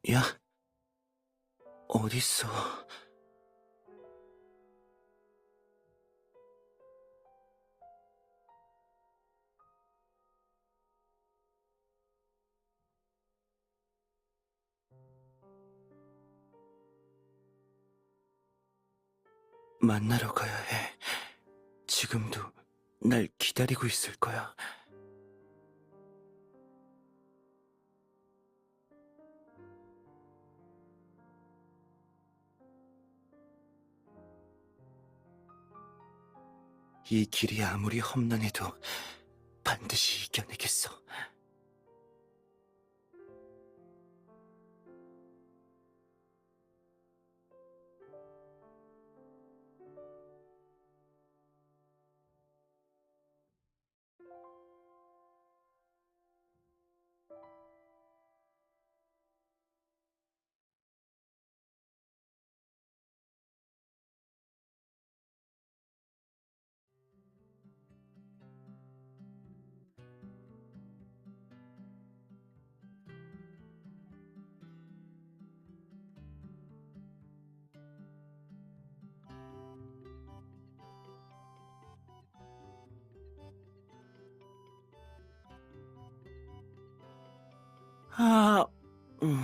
야, 어딨어? 만나러 가야 해. 지금도 날 기다리고 있을 거야. 이 길이 아무리 험난해도 반드시 이겨내겠어. 아, 음,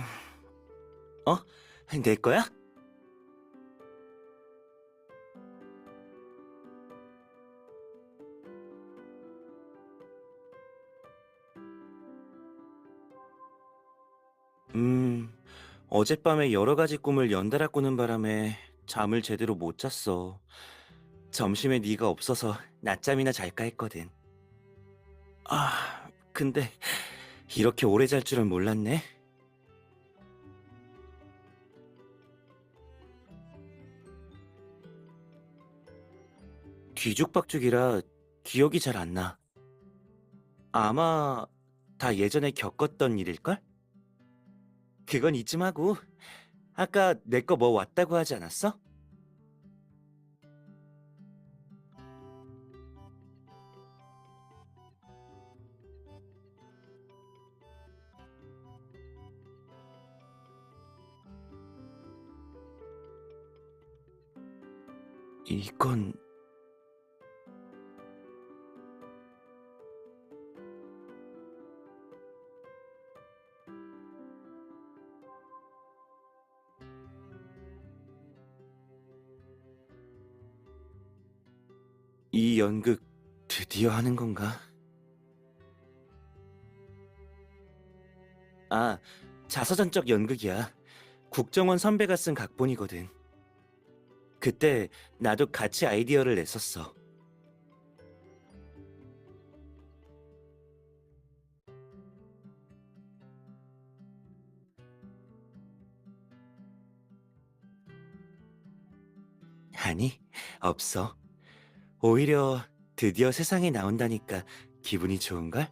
어? 내 거야? 음, 어젯밤에 여러 가지 꿈을 연달아 꾸는 바람에 잠을 제대로 못 잤어. 점심에 네가 없어서 낮잠이나 잘까 했거든. 근데 이렇게 오래 잘 줄은 몰랐네. 뒤죽박죽이라 기억이 잘 안 나. 아마 다 예전에 겪었던 일일걸? 그건 이쯤 하고 아까 내 거 뭐 왔다고 하지 않았어? 이건 이 연극 드디어 하는 건가? 아, 자서전적 연극이야. 국정원 선배가 쓴 각본이거든. 그때 나도 같이 아이디어를 냈었어. 아니, 없어. 오히려 드디어 세상에 나온다니까 기분이 좋은걸?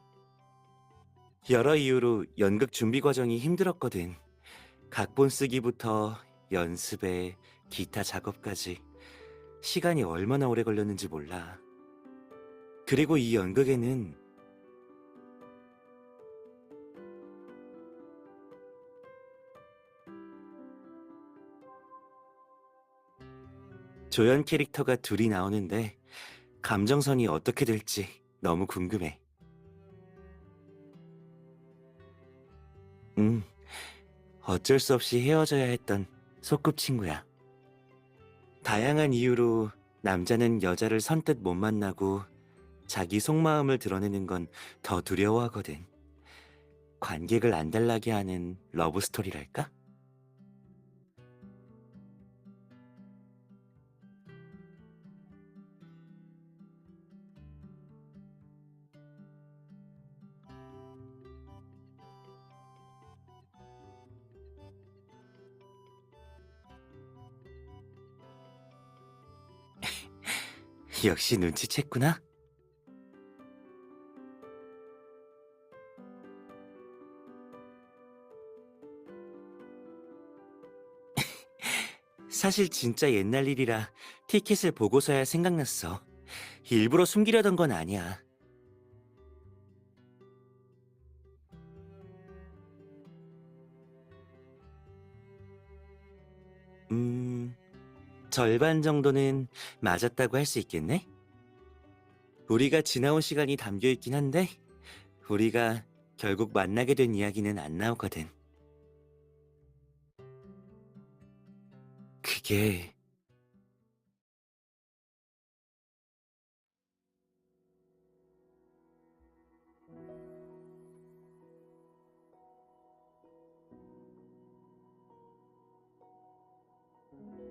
여러 이유로 연극 준비 과정이 힘들었거든. 각본 쓰기부터 연습에 기타 작업까지 시간이 얼마나 오래 걸렸는지 몰라. 그리고 이 연극에는 조연 캐릭터가 둘이 나오는데 감정선이 어떻게 될지 너무 궁금해. 음, 어쩔 수 없이 헤어져야 했던 소꿉친구야. 다양한 이유로 남자는 여자를 선뜻 못 만나고 자기 속마음을 드러내는 건 더 두려워하거든. 관객을 안달나게 하는 러브 스토리랄까? 역시 눈치챘구나. 사실 진짜 옛날 일이라 티켓을 보고서야 생각났어. 일부러 숨기려던 건 아니야. 음, 절반 정도는 맞았다고 할 수 있겠네? 우리가 지나온 시간이 담겨 있긴 한데, 우리가 결국 만나게 된 이야기는 안 나오거든. 그게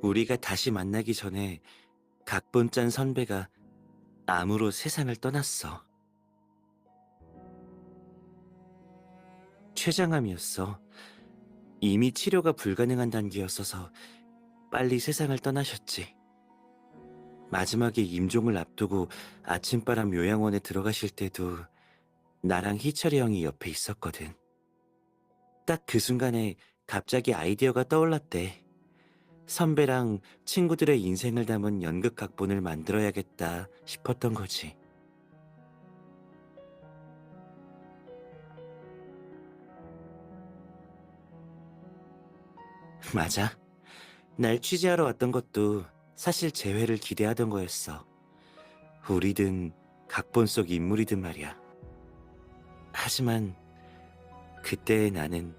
우리가 다시 만나기 전에 각본짠 선배가 암으로 세상을 떠났어. 췌장암이었어. 이미 치료가 불가능한 단계였어서 빨리 세상을 떠나셨지. 마지막에 임종을 앞두고 아침바람 요양원에 들어가실 때도 나랑 희철이 형이 옆에 있었거든. 딱 그 순간에 갑자기 아이디어가 떠올랐대. 선배랑 친구들의 인생을 담은 연극 각본을 만들어야겠다 싶었던 거지. 맞아. 날 취재하러 왔던 것도 사실 재회를 기대하던 거였어. 우리든 각본 속 인물이든 말이야. 하지만 그때의 나는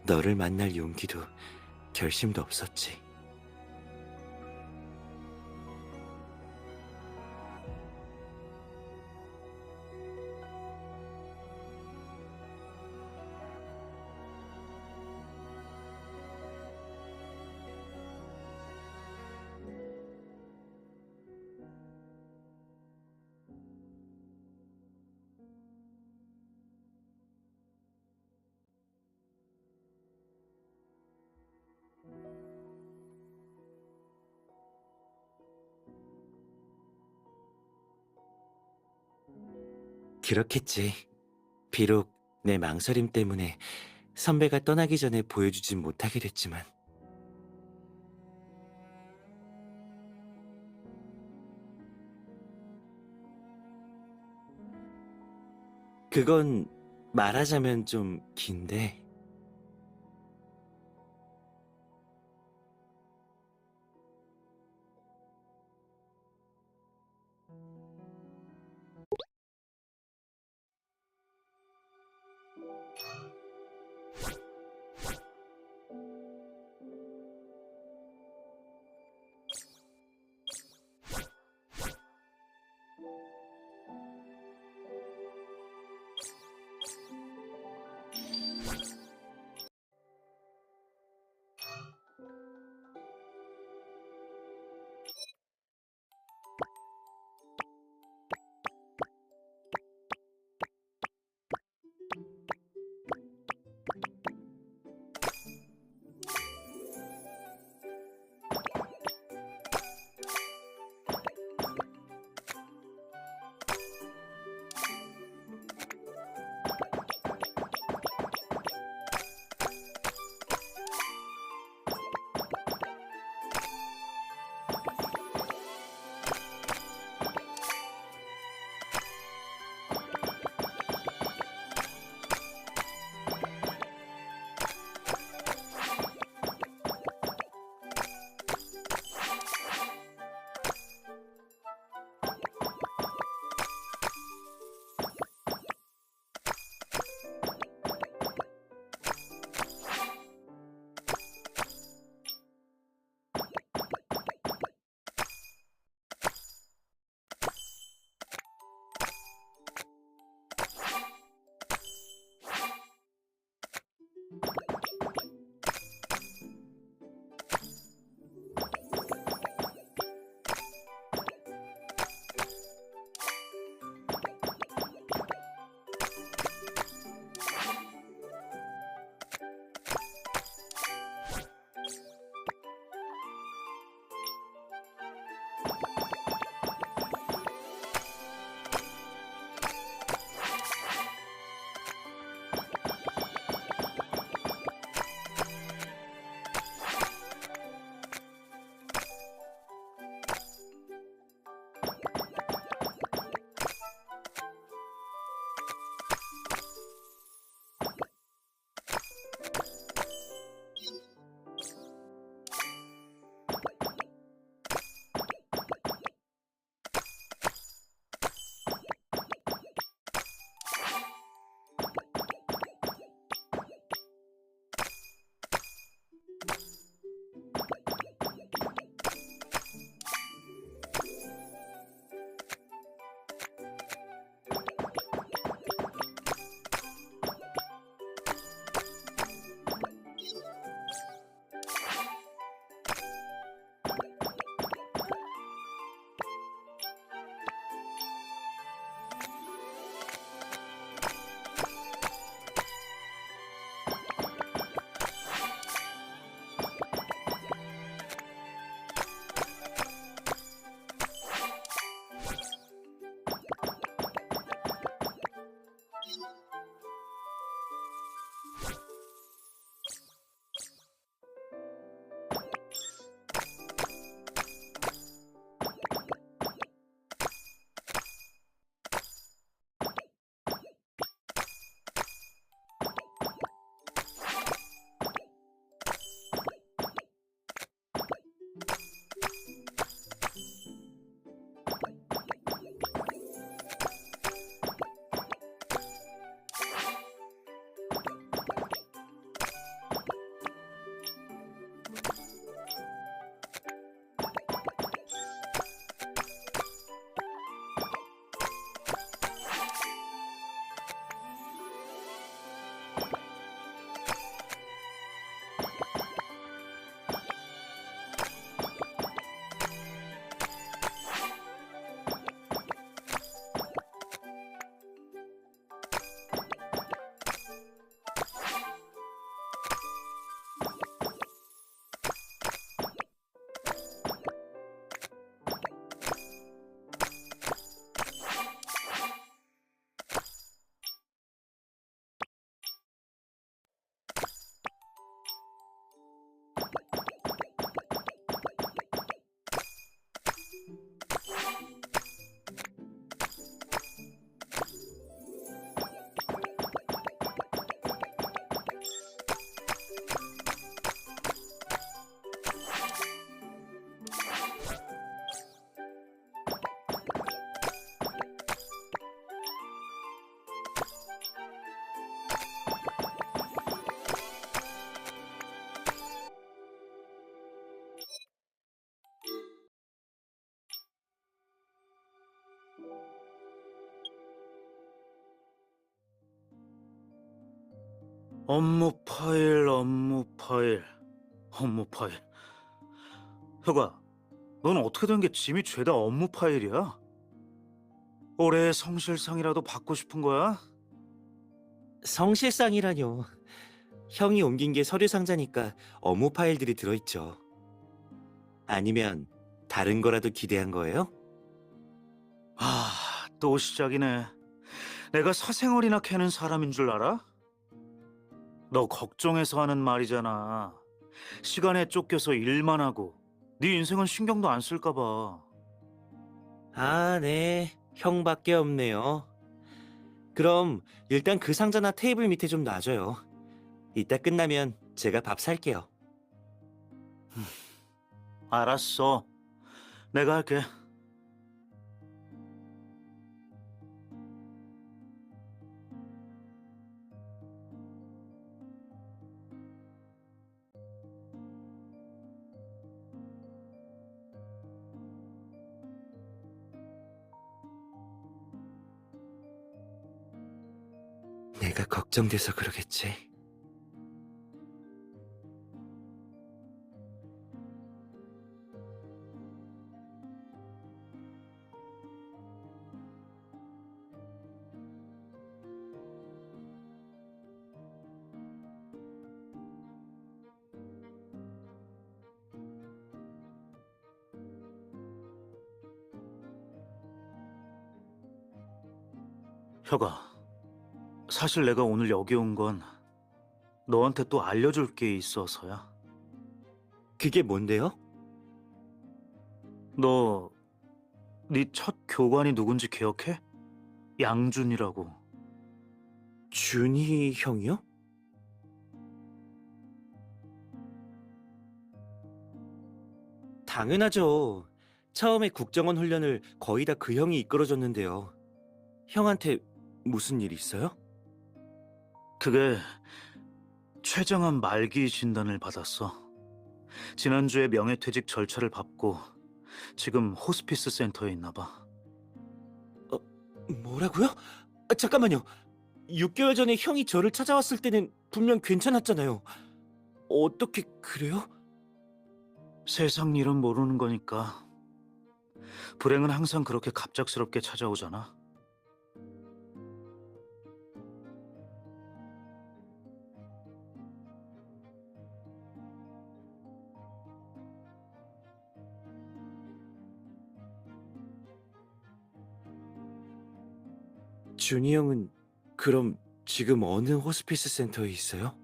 너를 만날 용기도 결심도 없었지. 그렇겠지. 비록 내 망설임 때문에 선배가 떠나기 전에 보여주진 못하게 됐지만, 그건 말하자면 좀 긴데, 업무 파일, 업무 파일, 업무 파일. 혁아, 넌 어떻게 된 게 짐이 죄다 업무 파일이야? 올해 성실상이라도 받고 싶은 거야? 성실상이라뇨. 형이 옮긴 게 서류 상자니까 업무 파일들이 들어있죠. 아니면 다른 거라도 기대한 거예요? 아, 또 시작이네. 내가 사생활이나 캐는 사람인 줄 알아? 너 걱정해서 하는 말이잖아. 시간에 쫓겨서 일만 하고 네 인생은 신경도 안 쓸까 봐. 아, 네. 형밖에 없네요. 그럼 일단 그 상자나 테이블 밑에 좀 놔줘요. 이따 끝나면 제가 밥 살게요. 알았어. 내가 할게. 내가 걱정돼서 그러겠지. 혁아, 사실 내가 오늘 여기 온 건 너한테 또 알려줄 게 있어서야. 그게 뭔데요? 너, 네 첫 교관이 누군지 기억해? 양준이라고. 준희 형이요? 당연하죠. 처음에 국정원 훈련을 거의 다 그 형이 이끌어줬는데요. 형한테 무슨 일 있어요? 그게 췌장암 말기 진단을 받았어. 지난주에 명예퇴직 절차를 밟고 지금 호스피스 센터에 있나 봐. 뭐라고요? 아, 잠깐만요. 6개월 전에 형이 저를 찾아왔을 때는 분명 괜찮았잖아요. 어떻게 그래요? 세상 일은 모르는 거니까. 불행은 항상 그렇게 갑작스럽게 찾아오잖아. 준희 형은 그럼 지금 어느 호스피스 센터에 있어요?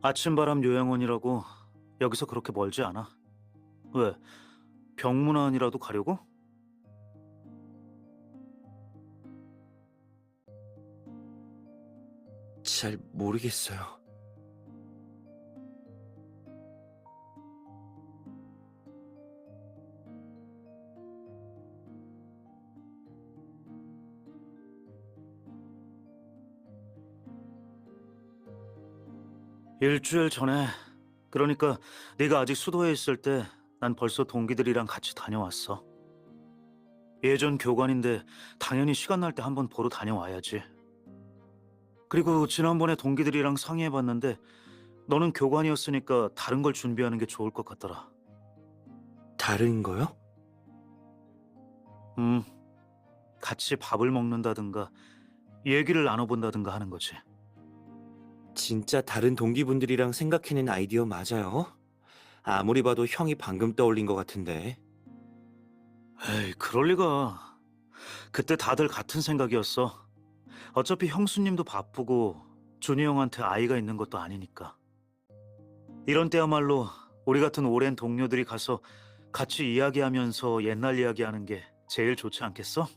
아침바람 요양원이라고 여기서 그렇게 멀지 않아. 왜? 병문안이라도 가려고? 잘 모르겠어요. 일주일 전에. 그러니까 네가 아직 수도에 있을 때 난 벌써 동기들이랑 같이 다녀왔어. 예전 교관인데 당연히 시간 날 때 한번 보러 다녀와야지. 그리고 지난번에 동기들이랑 상의해봤는데 너는 교관이었으니까 다른 걸 준비하는 게 좋을 것 같더라. 다른 거요? 음, 같이 밥을 먹는다든가 얘기를 나눠본다든가 하는 거지. 진짜 다른 동기분들이랑 생각해낸 아이디어 맞아요? 아무리 봐도 형이 방금 떠올린 것 같은데. 에이, 그럴 리가. 그때 다들 같은 생각이었어. 어차피 형수님도 바쁘고 준이 형한테 아이가 있는 것도 아니니까. 이런 때야말로 우리 같은 오랜 동료들이 가서 같이 이야기하면서 옛날 이야기하는 게 제일 좋지 않겠어?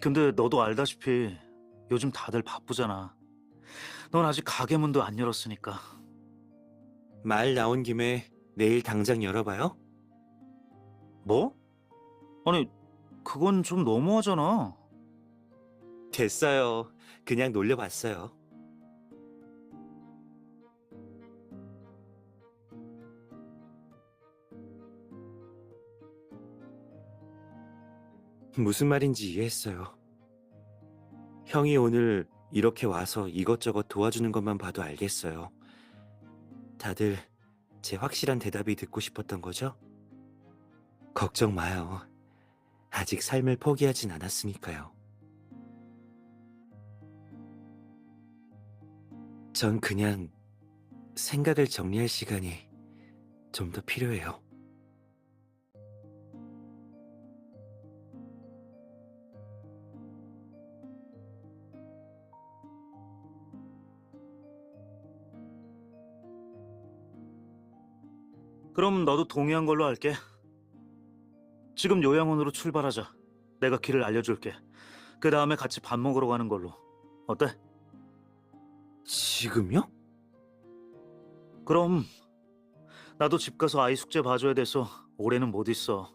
근데 너도 알다시피 요즘 다들 바쁘잖아. 넌 아직 가게 문도 안 열었으니까. 말 나온 김에 내일 당장 열어봐요? 뭐? 아니, 그건 좀 너무하잖아. 됐어요. 그냥 놀려봤어요. 무슨 말인지 이해했어요. 형이 오늘 이렇게 와서 이것저것 도와주는 것만 봐도 알겠어요. 다들 제 확실한 대답이 듣고 싶었던 거죠? 걱정 마요. 아직 삶을 포기하진 않았으니까요. 전 그냥 생각을 정리할 시간이 좀 더 필요해요. 그럼 너도 동의한 걸로 할게. 지금 요양원으로 출발하자. 내가 길을 알려줄게. 그 다음에 같이 밥 먹으러 가는 걸로. 어때? 지금요? 그럼 나도 집 가서 아이 숙제 봐줘야 돼서 올해는 못 있어.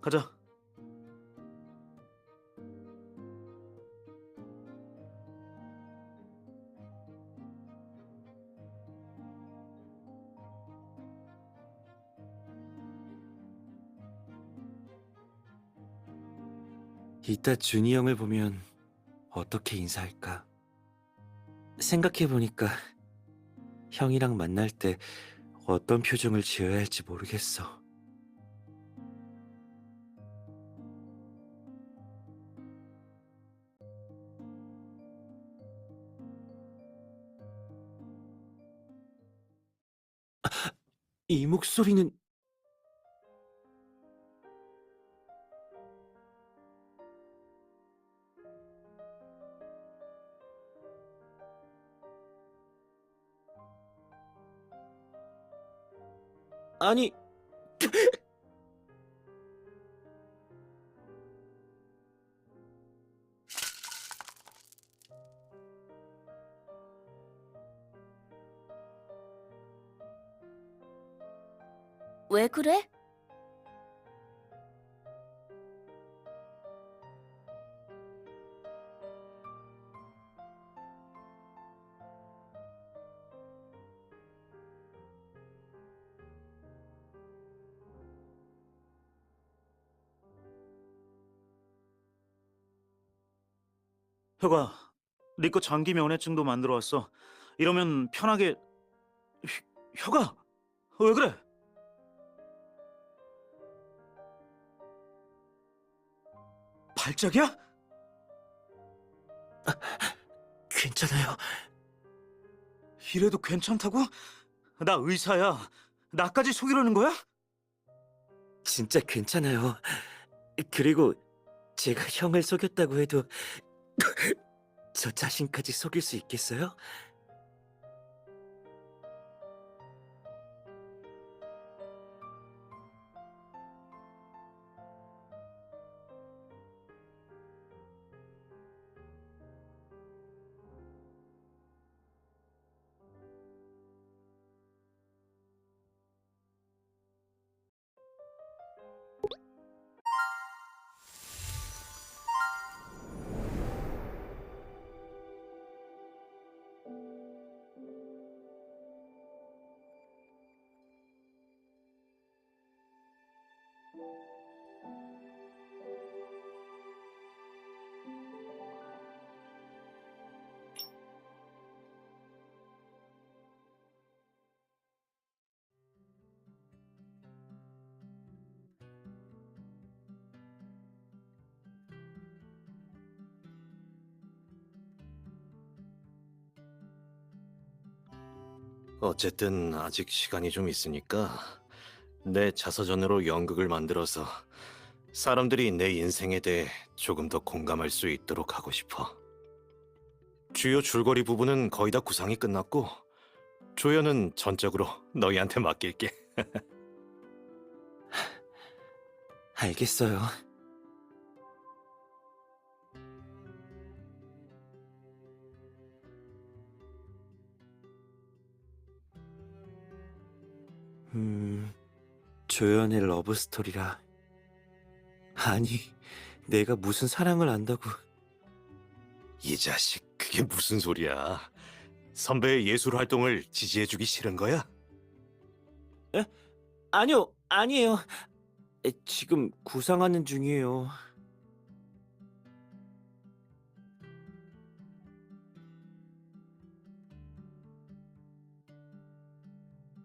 가자. 이따 준이 형을 보면 어떻게 인사할까? 생각해보니까 형이랑 만날 때 어떤 표정을 지어야 할지 모르겠어. 이 목소리는 아니 왜 그래? 혁아, 네 거 장기 면회증도 만들어 왔어. 이러면 편하게... 혁아, 왜 그래? 발작이야? 괜찮아요. 이래도 괜찮다고? 나 의사야. 나까지 속이려는 거야? 진짜 괜찮아요. 그리고 제가 형을 속였다고 해도 저 자신까지 속일 수 있겠어요? 어쨌든 아직 시간이 좀 있으니까 내 자서전으로 연극을 만들어서 사람들이 내 인생에 대해 조금 더 공감할 수 있도록 하고 싶어. 주요 줄거리 부분은 거의 다 구상이 끝났고 조연은 전적으로 너희한테 맡길게. 알겠어요. 조연의 러브 스토리라. 아니, 내가 무슨 사랑을 안다고. 이 자식, 그게 무슨 소리야? 선배의 예술 활동을 지지해주기 싫은 거야? 아니요, 아니에요. 지금 구상하는 중이에요.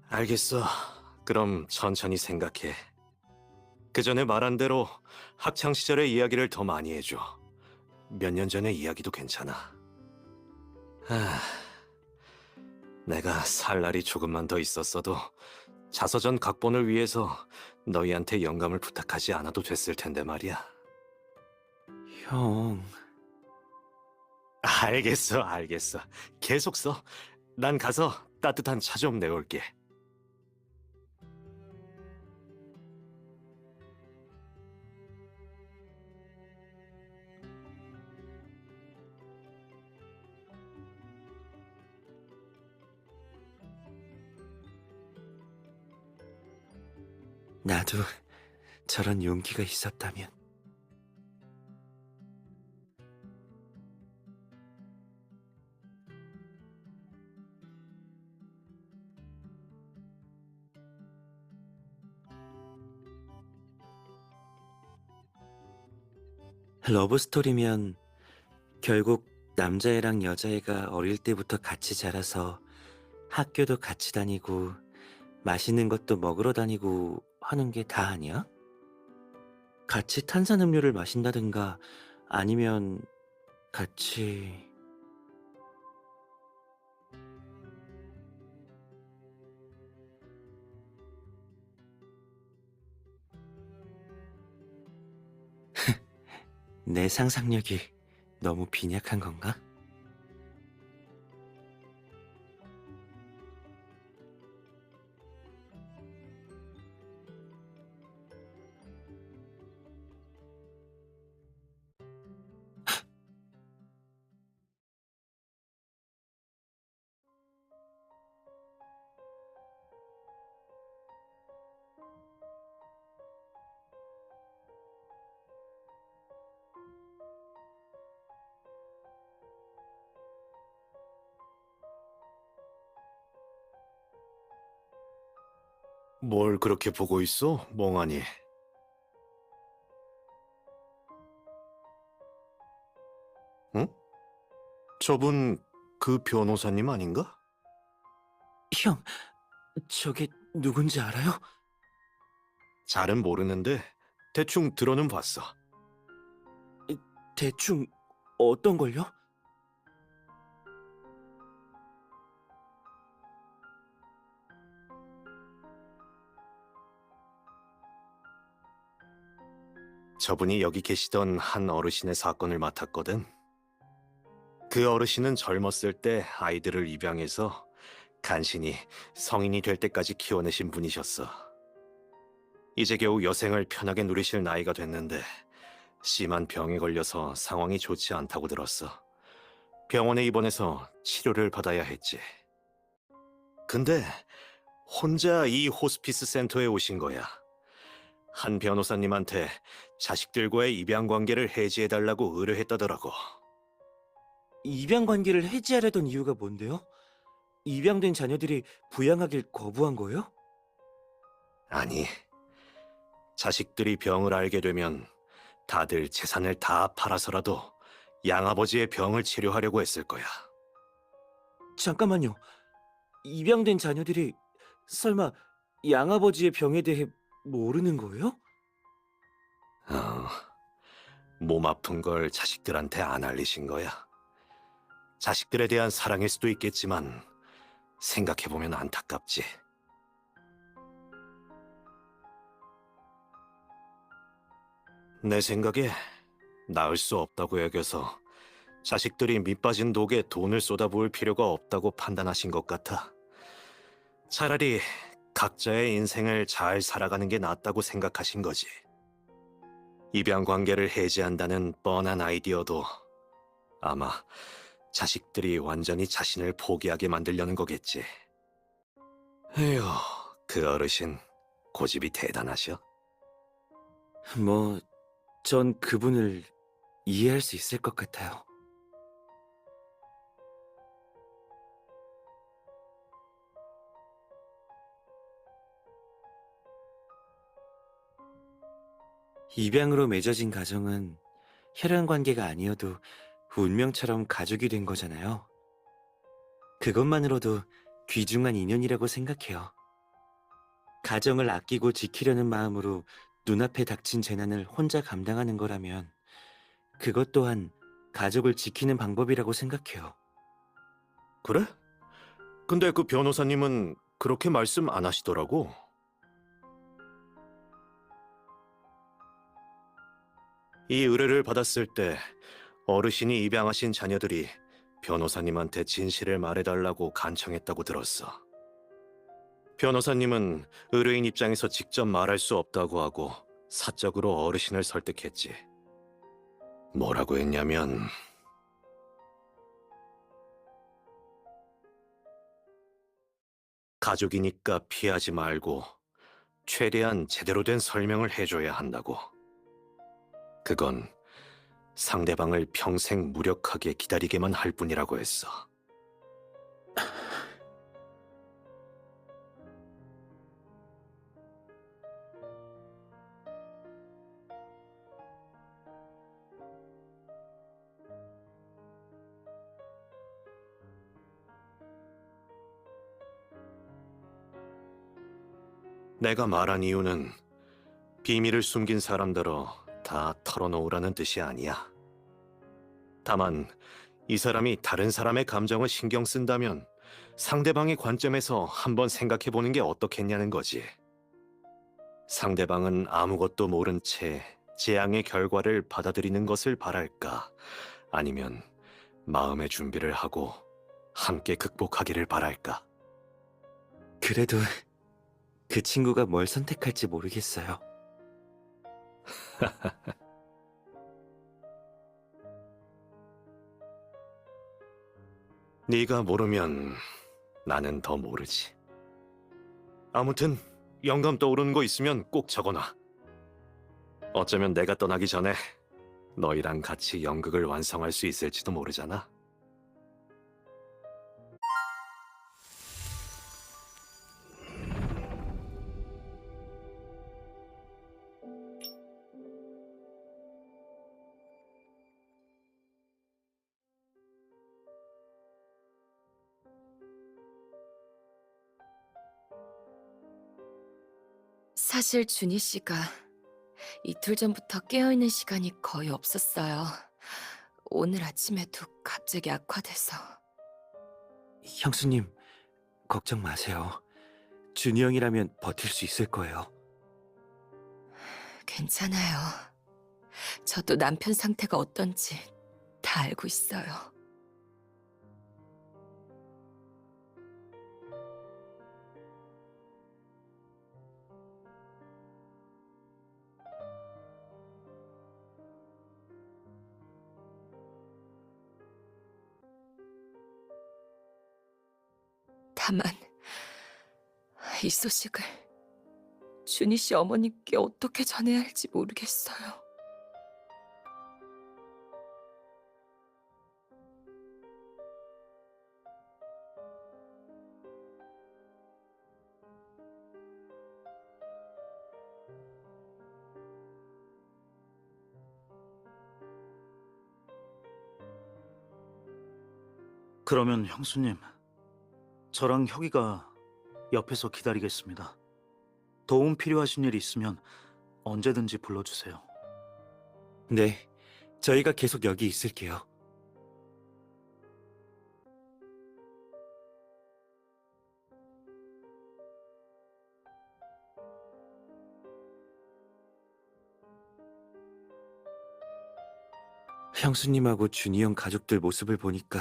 알겠어. 그럼 천천히 생각해. 그 전에 말한 대로 학창 시절의 이야기를 더 많이 해줘. 몇 년 전의 이야기도 괜찮아. 아, 내가 살 날이 조금만 더 있었어도 자서전 각본을 위해서 너희한테 영감을 부탁하지 않아도 됐을 텐데 말이야. 형, 알겠어, 알겠어. 계속 써. 난 가서 따뜻한 차 좀 내올게. 나도 저런 용기가 있었다면. 러브스토리면 결국 남자애랑 여자애가 어릴 때부터 같이 자라서 학교도 같이 다니고 맛있는 것도 먹으러 다니고 하는 게 다 아니야? 같이 탄산음료를 마신다든가 아니면 같이... 내 상상력이 너무 빈약한 건가? 뭘 그렇게 보고 있어, 멍하니? 응? 저분 그 변호사님 아닌가? 형, 저게 누군지 알아요? 잘은 모르는데 대충 들어는 봤어. 대충 어떤 걸요? 저분이 여기 계시던 한 어르신의 사건을 맡았거든. 그 어르신은 젊었을 때 아이들을 입양해서 간신히 성인이 될 때까지 키워내신 분이셨어. 이제 겨우 여생을 편하게 누리실 나이가 됐는데 심한 병에 걸려서 상황이 좋지 않다고 들었어. 병원에 입원해서 치료를 받아야 했지. 근데 혼자 이 호스피스 센터에 오신 거야. 한 변호사님한테 자식들과의 입양 관계를 해지해달라고 의뢰했다더라고. 입양 관계를 해지하려던 이유가 뭔데요? 입양된 자녀들이 부양하길 거부한 거예요? 아니, 자식들이 병을 앓게 되면 다들 재산을 다 팔아서라도 양아버지의 병을 치료하려고 했을 거야. 잠깐만요. 입양된 자녀들이 설마 양아버지의 병에 대해 모르는 거예요? 어, 몸 아픈 걸 자식들한테 안 알리신 거야. 자식들에 대한 사랑일 수도 있겠지만 생각해보면 안타깝지. 내 생각에 나을 수 없다고 여겨서 자식들이 밑빠진 독에 돈을 쏟아부을 필요가 없다고 판단하신 것 같아. 차라리 각자의 인생을 잘 살아가는 게 낫다고 생각하신 거지. 입양 관계를 해지한다는 뻔한 아이디어도 아마 자식들이 완전히 자신을 포기하게 만들려는 거겠지. 에휴, 그 어르신 고집이 대단하셔. 뭐, 전 그분을 이해할 수 있을 것 같아요. 입양으로 맺어진 가정은 혈연 관계가 아니어도 운명처럼 가족이 된 거잖아요. 그것만으로도 귀중한 인연이라고 생각해요. 가정을 아끼고 지키려는 마음으로 눈앞에 닥친 재난을 혼자 감당하는 거라면 그것 또한 가족을 지키는 방법이라고 생각해요. 그래? 근데 그 변호사님은 그렇게 말씀 안 하시더라고. 이 의뢰를 받았을 때 어르신이 입양하신 자녀들이 변호사님한테 진실을 말해달라고 간청했다고 들었어. 변호사님은 의뢰인 입장에서 직접 말할 수 없다고 하고 사적으로 어르신을 설득했지. 뭐라고 했냐면 가족이니까 피하지 말고 최대한 제대로 된 설명을 해줘야 한다고. 그건 상대방을 평생 무력하게 기다리게만 할 뿐이라고 했어. 내가 말한 이유는 비밀을 숨긴 사람들어 다 털어놓으라는 뜻이 아니야. 다만 이 사람이 다른 사람의 감정을 신경 쓴다면 상대방의 관점에서 한번 생각해보는 게 어떻겠냐는 거지. 상대방은 아무것도 모른 채 재앙의 결과를 받아들이는 것을 바랄까? 아니면 마음의 준비를 하고 함께 극복하기를 바랄까? 그래도 그 친구가 뭘 선택할지 모르겠어요. 네가 모르면 나는 더 모르지. 아무튼 영감 떠오르는 거 있으면 꼭 적어놔. 어쩌면 내가 떠나기 전에 너희랑 같이 연극을 완성할 수 있을지도 모르잖아. 사실 준희 씨가 이틀 전부터 깨어있는 시간이 거의 없었어요. 오늘 아침에도 갑자기 악화돼서. 형수님, 걱정 마세요. 준이 형이라면 버틸 수 있을 거예요. 괜찮아요. 저도 남편 상태가 어떤지 다 알고 있어요. 다만 이 소식을 준희 씨 어머니께 어떻게 전해야 할지 모르겠어요. 그러면 형수님, 저랑 혁이가 옆에서 기다리겠습니다. 도움 필요하신 일 있으면 언제든지 불러주세요. 네, 저희가 계속 여기 있을게요. 형수님하고 준이 형 가족들 모습을 보니까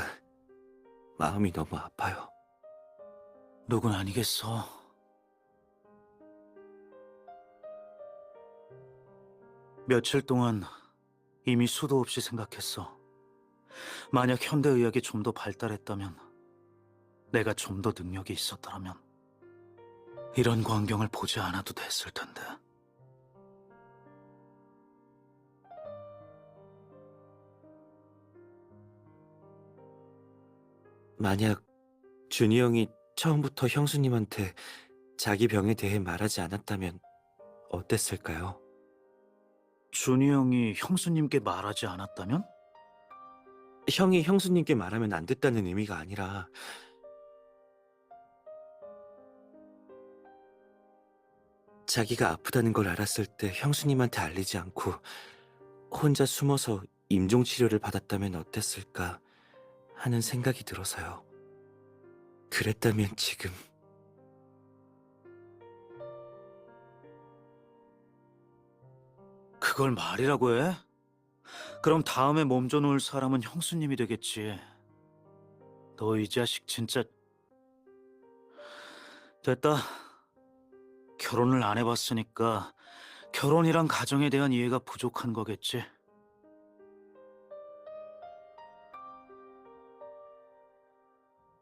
마음이 너무 아파요. 누군 아니겠어. 며칠 동안 이미 수도 없이 생각했어. 만약 현대의학이 좀 더 발달했다면, 내가 좀 더 능력이 있었더라면 이런 광경을 보지 않아도 됐을 텐데. 만약 준이 형이 처음부터 형수님한테 자기 병에 대해 말하지 않았다면 어땠을까요? 준이 형이 형수님께 말하지 않았다면? 형이 형수님께 말하면 안 됐다는 의미가 아니라 자기가 아프다는 걸 알았을 때 형수님한테 알리지 않고 혼자 숨어서 임종 치료를 받았다면 어땠을까 하는 생각이 들어서요. 그랬다면 지금 그걸 말이라고 해? 그럼 다음에 몸져 놓을 사람은 형수님이 되겠지. 너 이 자식 진짜... 됐다. 결혼을 안 해봤으니까 결혼이란 가정에 대한 이해가 부족한 거겠지.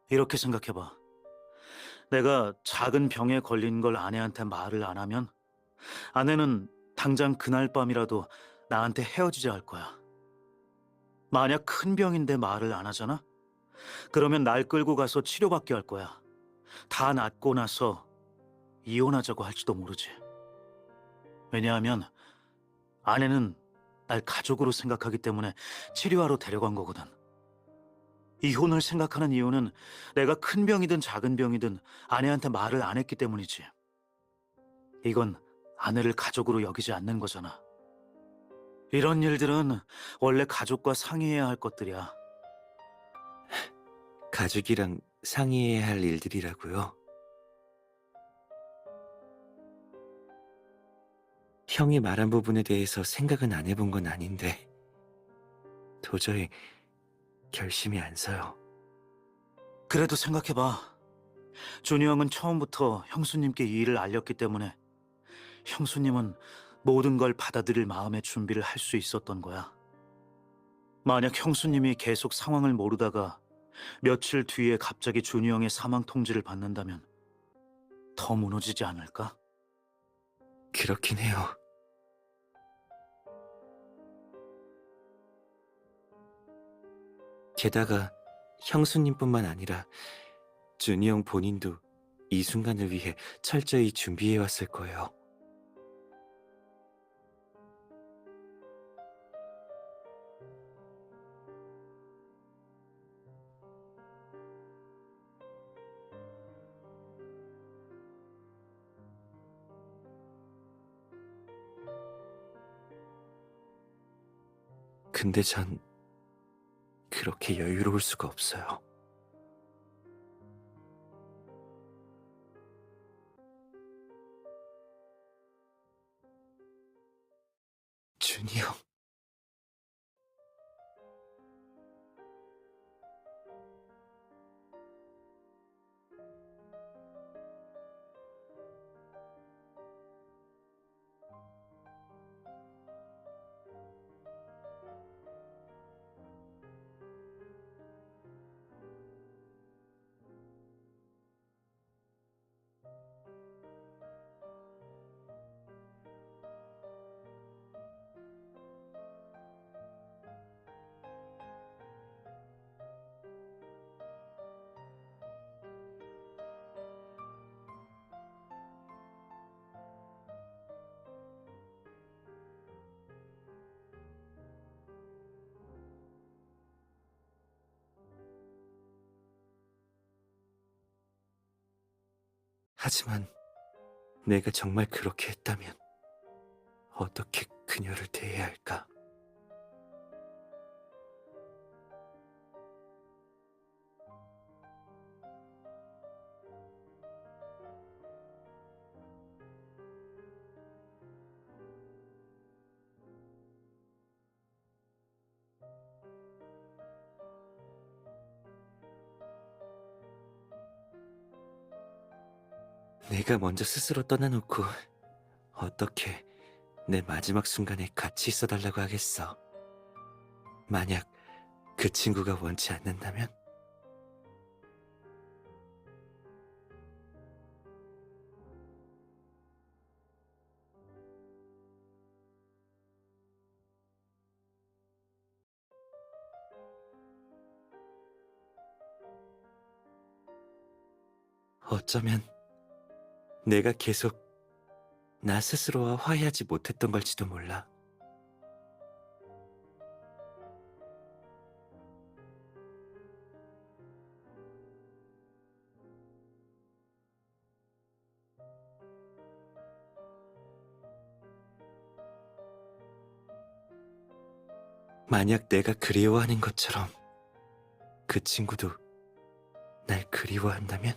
이렇게 생각해봐. 내가 작은 병에 걸린 걸 아내한테 말을 안 하면 아내는 당장 그날 밤이라도 나한테 헤어지자 할 거야. 만약 큰 병인데 말을 안 하잖아? 그러면 날 끌고 가서 치료받게 할 거야. 다 낫고 나서 이혼하자고 할지도 모르지. 왜냐하면 아내는 날 가족으로 생각하기 때문에 치료하러 데려간 거거든. 이혼을 생각하는 이유는 내가 큰 병이든 작은 병이든 아내한테 말을 안 했기 때문이지. 이건 아내를 가족으로 여기지 않는 거잖아. 이런 일들은 원래 가족과 상의해야 할 것들이야. 가족이랑 상의해야 할 일들이라고요. 형이 말한 부분에 대해서 생각은 안 해본 건 아닌데 도저히 결심이 안 서요. 그래도 생각해봐. 준이 형은 처음부터 형수님께 이 일을 알렸기 때문에 형수님은 모든 걸 받아들일 마음의 준비를 할 수 있었던 거야. 만약 형수님이 계속 상황을 모르다가 며칠 뒤에 갑자기 준이 형의 사망 통지를 받는다면 더 무너지지 않을까? 그렇긴 해요. 게다가 형수님뿐만 아니라 준이 형 본인도 이 순간을 위해 철저히 준비해왔을 거예요. 근데 전 그렇게 여유로울 수가 없어요. 준이 형. 하지만 내가 정말 그렇게 했다면 어떻게 그녀를 대해야 할까? 내가 먼저 스스로 떠나놓고 어떻게 내 마지막 순간에 같이 있어달라고 하겠어. 만약 그 친구가 원치 않는다면? 어쩌면 내가 계속 나 스스로와 화해하지 못했던 걸지도 몰라. 만약 내가 그리워하는 것처럼 그 친구도 날 그리워한다면?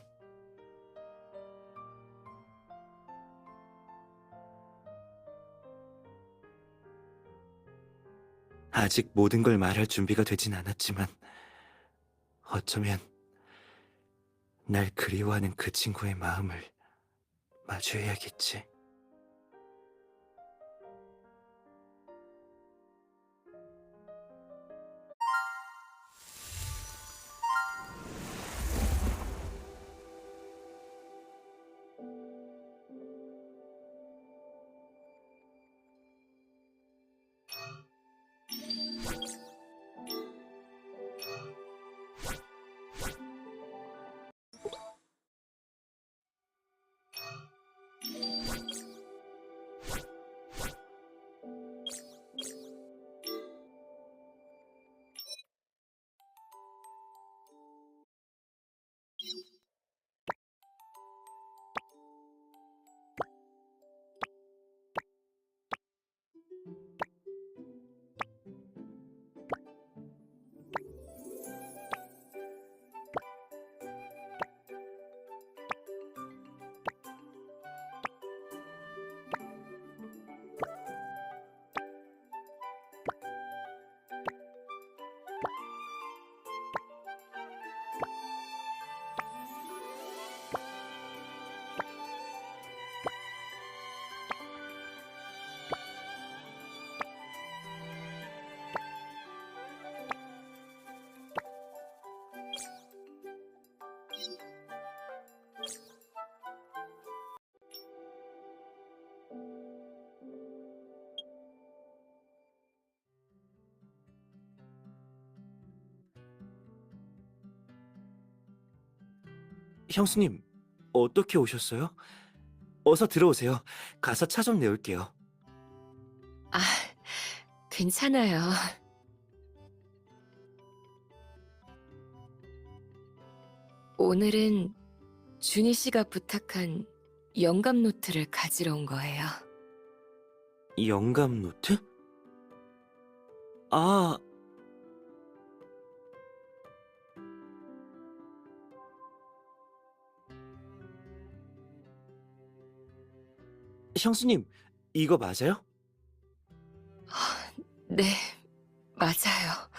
아직 모든 걸 말할 준비가 되진 않았지만 어쩌면 날 그리워하는 그 친구의 마음을 마주해야겠지. 형수님, 어떻게 오셨어요? 어서 들어오세요. 가서 차 좀 내올게요. 아, 괜찮아요. 오늘은 준희 씨가 부탁한 영감 노트를 가지러 온 거예요. 영감 노트? 아, 형수님, 이거 맞아요? 네, 맞아요.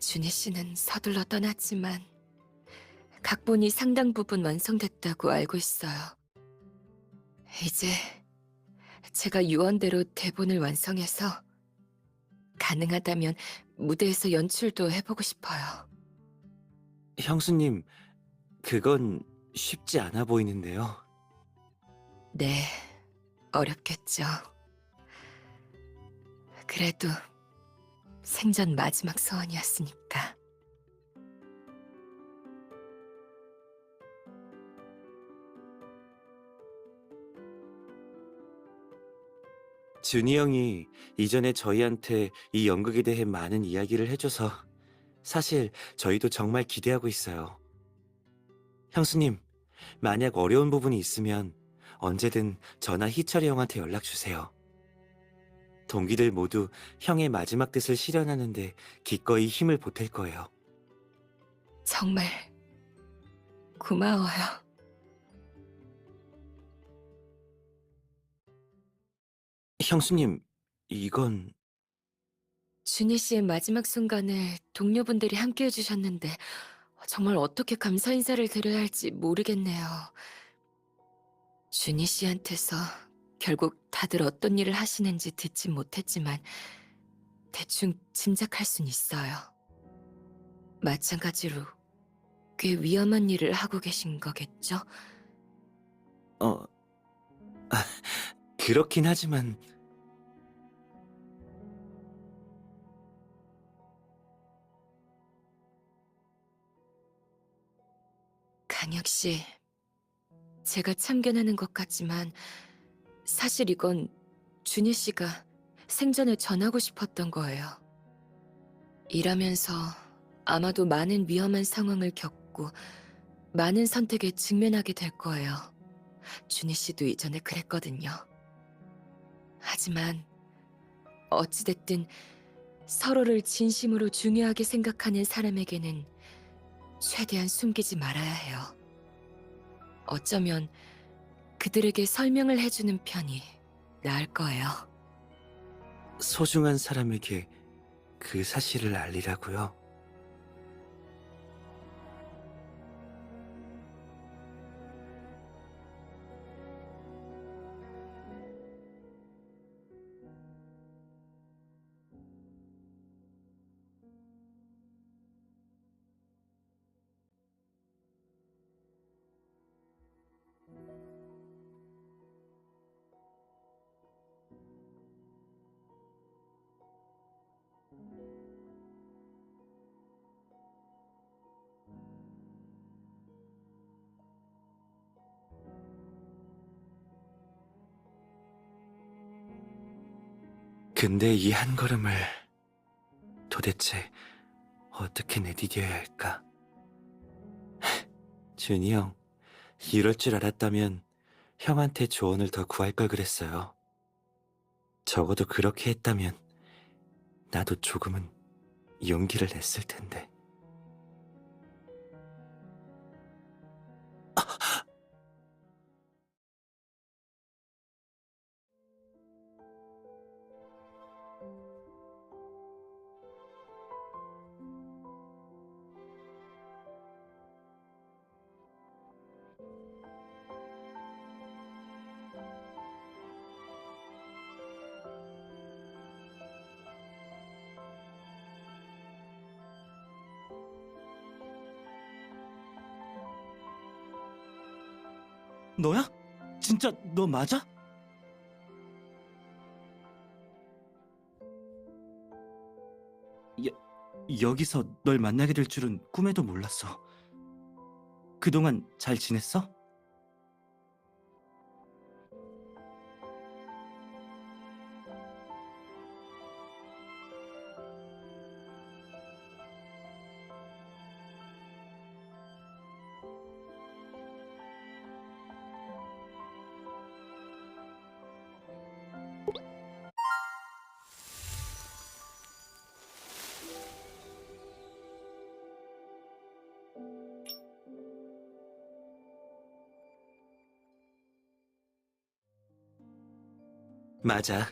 준희 씨는 서둘러 떠났지만 각본이 상당 부분 완성됐다고 알고 있어요. 이제 제가 유언대로 대본을 완성해서 가능하다면 무대에서 연출도 해보고 싶어요. 형수님, 그건 쉽지 않아 보이는데요. 네, 어렵겠죠. 그래도 생전 마지막 소원이었으니까. 준이 형이 이전에 저희한테 이 연극에 대해 많은 이야기를 해줘서 사실 저희도 정말 기대하고 있어요. 형수님, 만약 어려운 부분이 있으면 언제든 저나 희철이 형한테 연락 주세요. 동기들 모두 형의 마지막 뜻을 실현하는데 기꺼이 힘을 보탤 거예요. 정말 고마워요. 형수님, 이건 준희 씨의 마지막 순간을 동료분들이 함께 해주셨는데 정말 어떻게 감사 인사를 드려야 할지 모르겠네요. 준희 씨한테서 결국 다들 어떤 일을 하시는지 듣진 못했지만 대충 짐작할 순 있어요. 마찬가지로 꽤 위험한 일을 하고 계신 거겠죠? 어, 그렇긴 하지만 강혁 씨, 제가 참견하는 것 같지만 사실 이건 준희 씨가 생전에 전하고 싶었던 거예요. 일하면서 아마도 많은 위험한 상황을 겪고 많은 선택에 직면하게 될 거예요. 준희 씨도 이전에 그랬거든요. 하지만 어찌됐든 서로를 진심으로 중요하게 생각하는 사람에게는 최대한 숨기지 말아야 해요. 어쩌면 그들에게 설명을 해주는 편이 나을 거예요. 소중한 사람에게 그 사실을 알리라고요? 근데 이 한 걸음을 도대체 어떻게 내디뎌야 할까? 준이 형, 이럴 줄 알았다면 형한테 조언을 더 구할 걸 그랬어요. 적어도 그렇게 했다면 나도 조금은 용기를 냈을 텐데. 너야? 진짜 너 맞아? 여기서 널 만나게 될 줄은 꿈에도 몰랐어. 그동안 잘 지냈어? 맞아.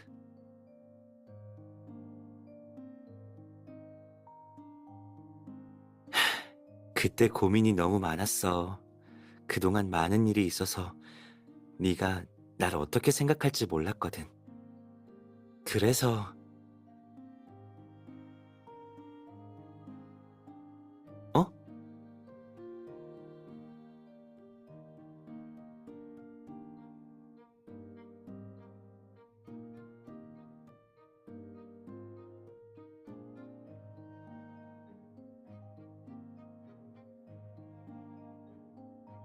그때 고민이 너무 많았어. 그동안 많은 일이 있어서 네가 날 어떻게 생각할지 몰랐거든. 그래서 어?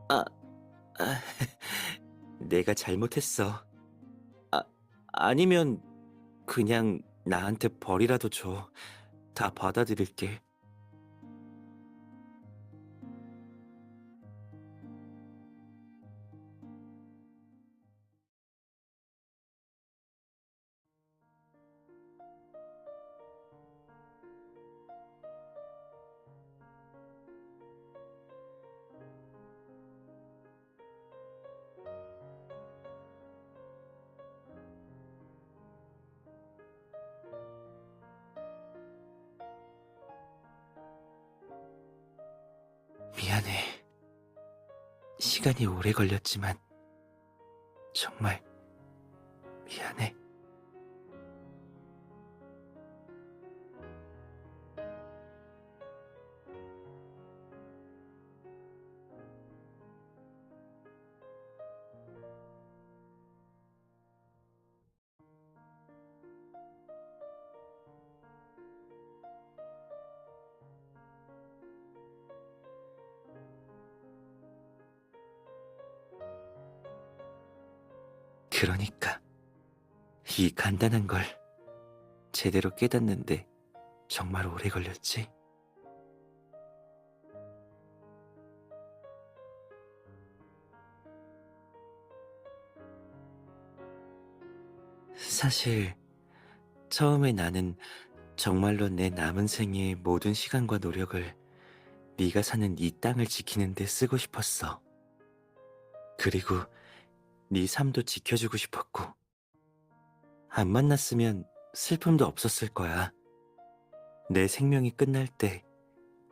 아, 아, 내가 잘못했어. 아, 아니면 그냥 나한테 벌이라도 줘. 다 받아들일게. 미안해. 시간이 오래 걸렸지만 정말 미안해. 그러니까 이 간단한 걸 제대로 깨닫는데 정말 오래 걸렸지? 사실 처음에 나는 정말로 내 남은 생의 모든 시간과 노력을 네가 사는 이 땅을 지키는 데 쓰고 싶었어. 그리고 네 삶도 지켜주고 싶었고. 안 만났으면 슬픔도 없었을 거야. 내 생명이 끝날 때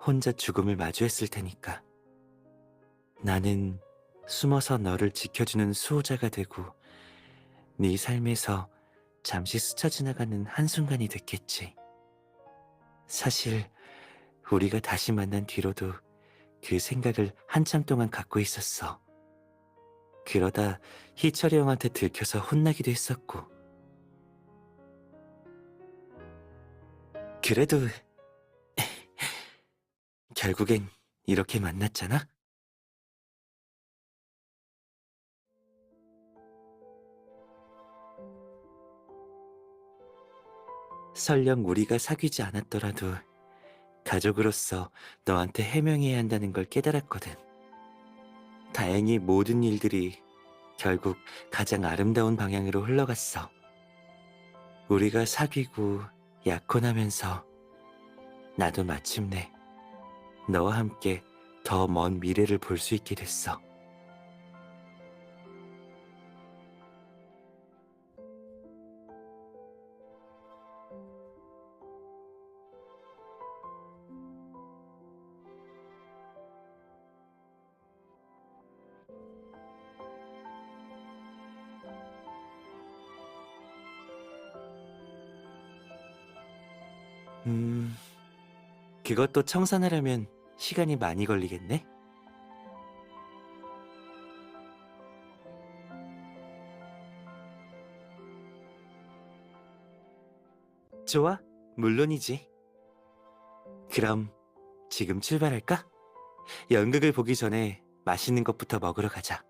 혼자 죽음을 마주했을 테니까. 나는 숨어서 너를 지켜주는 수호자가 되고 네 삶에서 잠시 스쳐 지나가는 한순간이 됐겠지. 사실 우리가 다시 만난 뒤로도 그 생각을 한참 동안 갖고 있었어. 그러다 희철이 형한테 들켜서 혼나기도 했었고. 그래도 결국엔 이렇게 만났잖아? 설령 우리가 사귀지 않았더라도 가족으로서 너한테 해명해야 한다는 걸 깨달았거든. 다행히 모든 일들이 결국 가장 아름다운 방향으로 흘러갔어. 우리가 사귀고 약혼하면서 나도 마침내 너와 함께 더 먼 미래를 볼 수 있게 됐어. 그것도 청산하려면 시간이 많이 걸리겠네? 좋아, 물론이지. 그럼 지금 출발할까? 연극을 보기 전에 맛있는 것부터 먹으러 가자.